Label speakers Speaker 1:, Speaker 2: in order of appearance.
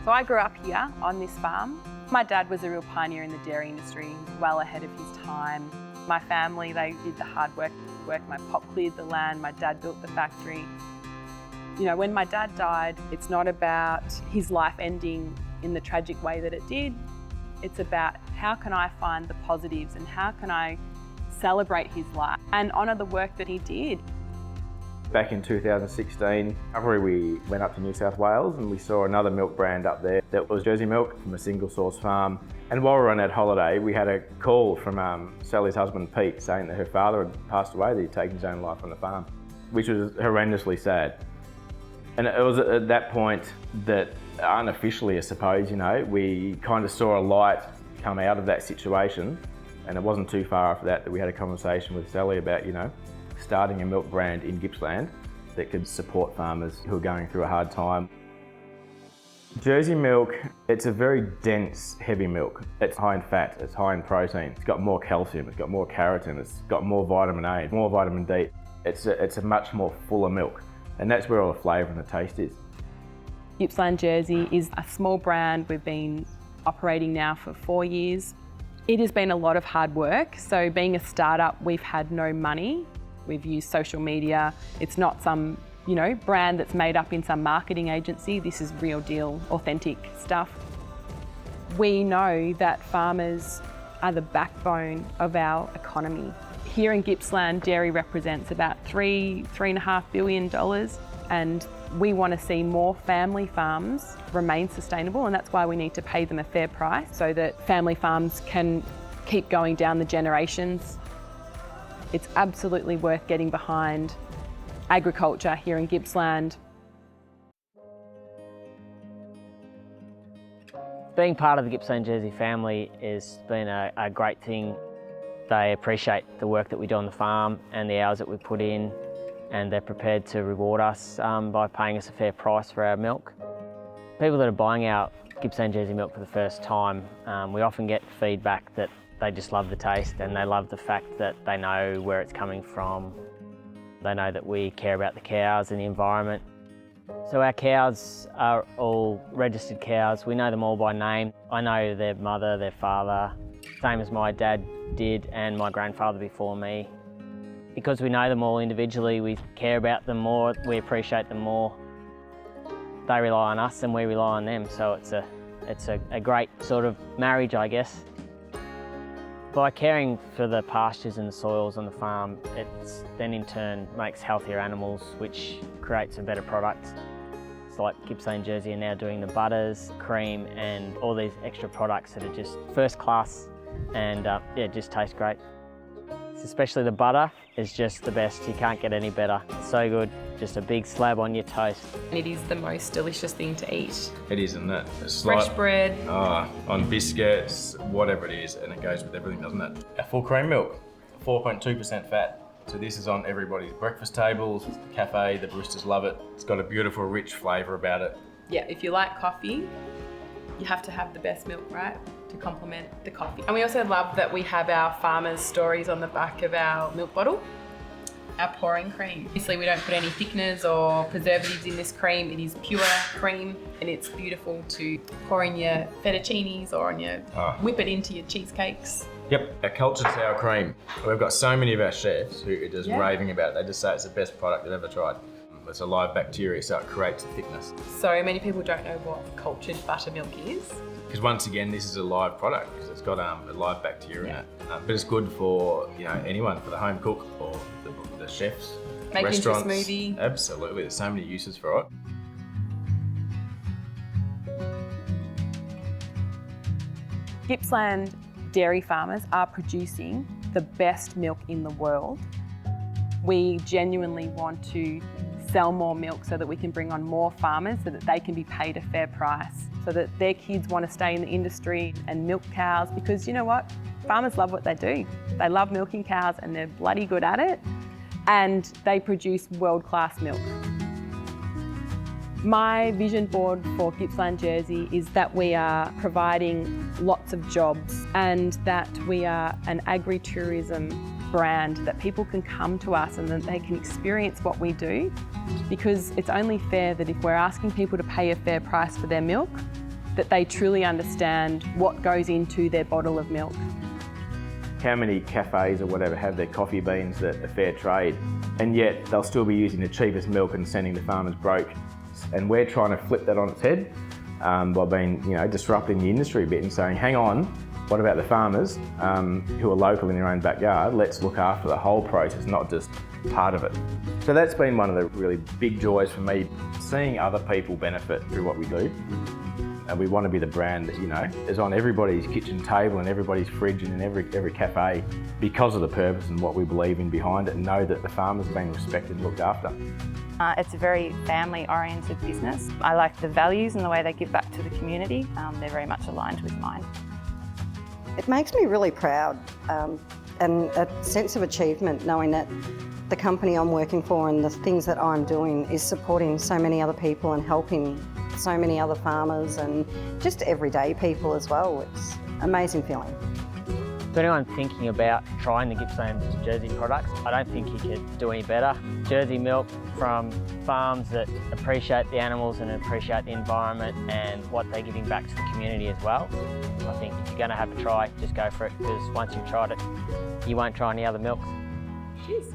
Speaker 1: So I grew up here on this farm. My dad was a real pioneer in the dairy industry, well ahead of his time. My family, they did the hard work. My pop cleared the land, my dad built the factory. You know, when my dad died, it's not about his life ending in the tragic way that it did. It's about how can I find the positives and how can I celebrate his life and honour the work that he did.
Speaker 2: Back in 2016, we went up to New South Wales and we saw another milk brand up there that was Jersey milk from a single source farm. And while we were on that holiday, we had a call from Sally's husband Pete saying that her father had passed away, that he'd taken his own life on the farm, which was horrendously sad. And it was at that point that unofficially, I suppose, you know, we kind of saw a light come out of that situation. And it wasn't too far after that we had a conversation with Sally about, you know, starting a milk brand in Gippsland that could support farmers who are going through a hard time. Jersey milk, it's a very dense, heavy milk. It's high in fat, it's high in protein, it's got more calcium, it's got more keratin, it's got more vitamin A, more vitamin D. It's a much more fuller milk, and that's where all the flavour and the taste is.
Speaker 1: Gippsland Jersey is a small brand. We've been operating now for 4 years. It has been a lot of hard work. So being a startup, we've had no money. We've used social media. It's not some, you know, brand that's made up in some marketing agency. This is real deal, authentic stuff. We know that farmers are the backbone of our economy. Here in Gippsland, dairy represents about $3.5 billion, and we want to see more family farms remain sustainable, and that's why we need to pay them a fair price so that family farms can keep going down the generations. It's absolutely worth getting behind agriculture here in Gippsland.
Speaker 3: Being part of the Gippsland Jersey family has been a great thing. They appreciate the work that we do on the farm and the hours that we put in, and they're prepared to reward us by paying us a fair price for our milk. People that are buying our Gippsland Jersey milk for the first time, we often get feedback that they just love the taste and they love the fact that they know where it's coming from. They know that we care about the cows and the environment. So our cows are all registered cows. We know them all by name. I know their mother, their father, same as my dad did and my grandfather before me. Because we know them all individually, we care about them more, we appreciate them more. They rely on us and we rely on them, so it's a great sort of marriage, I guess. By caring for the pastures and the soils on the farm, it then in turn makes healthier animals, which creates a better product. It's like Gippsland Jersey are now doing the butters, cream and all these extra products that are just first class and yeah, just taste great. Especially the butter is just the best, you can't get any better. It's so good, just a big slab on your toast.
Speaker 1: It is the most delicious thing to eat.
Speaker 2: It is, isn't it?
Speaker 1: Fresh bread.
Speaker 2: On biscuits, whatever it is, and it goes with everything, doesn't it? Our full cream milk, 4.2% fat. So this is on everybody's breakfast tables, the cafe, the baristas love it. It's got a beautiful, rich flavour about it.
Speaker 1: Yeah, if you like coffee, you have to have the best milk, right? To complement the coffee. And we also love that we have our farmers' stories on the back of our milk bottle. Our pouring cream. Obviously we don't put any thickeners or preservatives in this cream. It is pure cream and it's beautiful to pour in your fettuccinis or on your, whip it into your cheesecakes.
Speaker 2: Yep, our cultured sour cream. We've got so many of our chefs who are just raving about it. They just say it's the best product they've ever tried. It's a live bacteria, so it creates thickness.
Speaker 1: So many people don't know what cultured buttermilk is.
Speaker 2: Because once again, this is a live product because it's got a live bacteria in it. But it's good for anyone, for the home cook or the chefs,
Speaker 1: make
Speaker 2: restaurants.
Speaker 1: Make into a smoothie.
Speaker 2: Absolutely, there's so many uses for it.
Speaker 1: Gippsland dairy farmers are producing the best milk in the world. We genuinely want to sell more milk so that we can bring on more farmers so that they can be paid a fair price, so that their kids want to stay in the industry and milk cows, because you know what? Farmers love what they do. They love milking cows and they're bloody good at it, and they produce world-class milk. My vision board for Gippsland Jersey is that we are providing lots of jobs and that we are an agri-tourism brand, that people can come to us and that they can experience what we do, because it's only fair that if we're asking people to pay a fair price for their milk, that they truly understand what goes into their bottle of milk.
Speaker 2: How many cafes or whatever have their coffee beans that are fair trade, and yet they'll still be using the cheapest milk and sending the farmers broke. And we're trying to flip that on its head by being, disrupting the industry a bit and saying, hang on, what about the farmers who are local in their own backyard? Let's look after the whole process, not just part of it. So that's been one of the really big joys for me, seeing other people benefit through what we do. And we want to be the brand that, is on everybody's kitchen table and everybody's fridge and in every cafe because of the purpose and what we believe in behind it, and know that the farmers are being respected and looked after.
Speaker 4: It's a very family-oriented business. I like the values and the way they give back to the community. They're very much aligned with mine.
Speaker 5: It makes me really proud and a sense of achievement knowing that the company I'm working for and the things that I'm doing is supporting so many other people and helping so many other farmers and just everyday people as well. It's an amazing feeling.
Speaker 3: For anyone thinking about trying the Gippsland Jersey products, I don't think you could do any better. Jersey milk from farms that appreciate the animals and appreciate the environment and what they're giving back to the community as well. I think if you're going to have a try, just go for it, because once you've tried it, you won't try any other milks.
Speaker 1: Cheers.